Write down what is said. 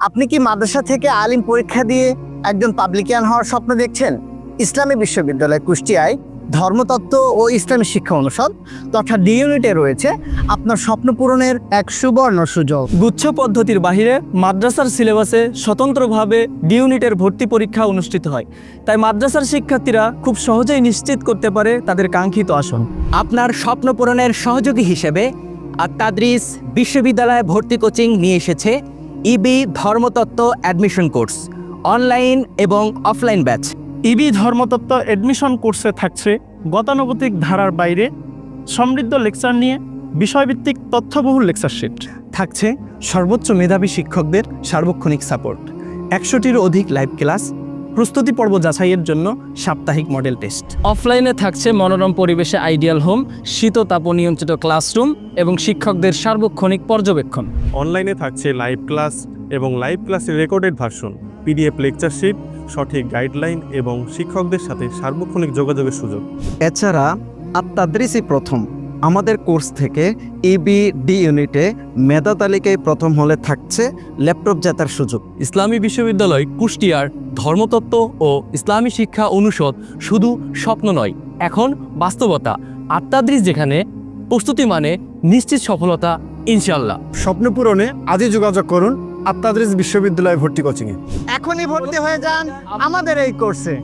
আপনি কি মাদ্রাসা থেকে আলিম পরীক্ষা দিয়ে একজন পাবলিকিয়ান হওয়ার স্বপ্ন দেখছেন? ইসলামী বিশ্ববিদ্যালয় কুষ্টিয়ায় ধর্মতত্ত্ব ও ইসলামী শিক্ষা অনুষদ তথা ডি ইউনিটে রয়েছে আপনার স্বপ্ন পূরণের এক সুবর্ণ সুযোগ। গুচ্ছ পদ্ধতির বাহিরে মাদ্রাসার সিলেবাসে স্বতন্ত্রভাবে ডি ইউনিটের ভর্তি পরীক্ষা অনুষ্ঠিত হয়, তাই মাদ্রাসার শিক্ষার্থীরা খুব সহজেই নিশ্চিত করতে পারে তাদের কাঙ্ক্ষিত আসন। আপনার স্বপ্ন পূরণের সহযোগী হিসেবে আত-তাদরিস বিশ্ববিদ্যালয়ে ভর্তি কোচিং নিয়ে এসেছে ইবি ধর্মতত্ত্ব অ্যাডমিশন কোর্স, অনলাইন এবং অফলাইন ব্যাচ। ইবি ধর্মতত্ত্ব অ্যাডমিশন কোর্সে থাকছে গতানুগতিক ধারার বাইরে সমৃদ্ধ লেকচার নিয়ে বিষয়ভিত্তিক তথ্যবহুল লেকচারশিট। থাকছে সর্বোচ্চ মেধাবী শিক্ষকদের সার্বক্ষণিক সাপোর্ট, 100টিরও অধিক লাইভ ক্লাস, প্রস্তুতি পর্ব যাচাইয়ের জন্য সাপ্তাহিক মডেল টেস্ট। অফলাইনে থাকছে মনোরম পরিবেশে আইডিয়াল হোম, শীত তাপ নিয়ন্ত্রিত ক্লাসরুম এবং শিক্ষকদের সার্বক্ষণিক পর্যবেক্ষণ। অনলাইনে থাকছে লাইভ ক্লাস এবং লাইভ ক্লাসের রেকর্ডেড ভার্সন, পিডিএফ লেকচারশিট, সঠিক গাইডলাইন এবং শিক্ষকদের সাথে সার্বক্ষণিক যোগাযোগের সুযোগ। এছাড়া আত-তাদরিসই প্রথম আমাদের কোর্স থেকে ইবি ডি ইউনিটে মেধা তালিকায় প্রথম হলে থাকছে ল্যাপটপ জেতার সুযোগ। ইসলামী বিশ্ববিদ্যালয় কুষ্টিয়ার ধর্মতত্ত্ব ও ইসলামী শিক্ষা অনুষদ শুধু স্বপ্ন নয়, এখন বাস্তবতা। আত-তাদরিস যেখানে প্রস্তুতি মানে নিশ্চিত সফলতা ইনশাল্লাহ। স্বপ্ন পূরণে আজই যোগাযোগ করুন আত-তাদরিস বিশ্ববিদ্যালয় ভর্তি কোচিংয়ে। এখনই ভর্তি হয়ে যান আমাদের এই কোর্সে।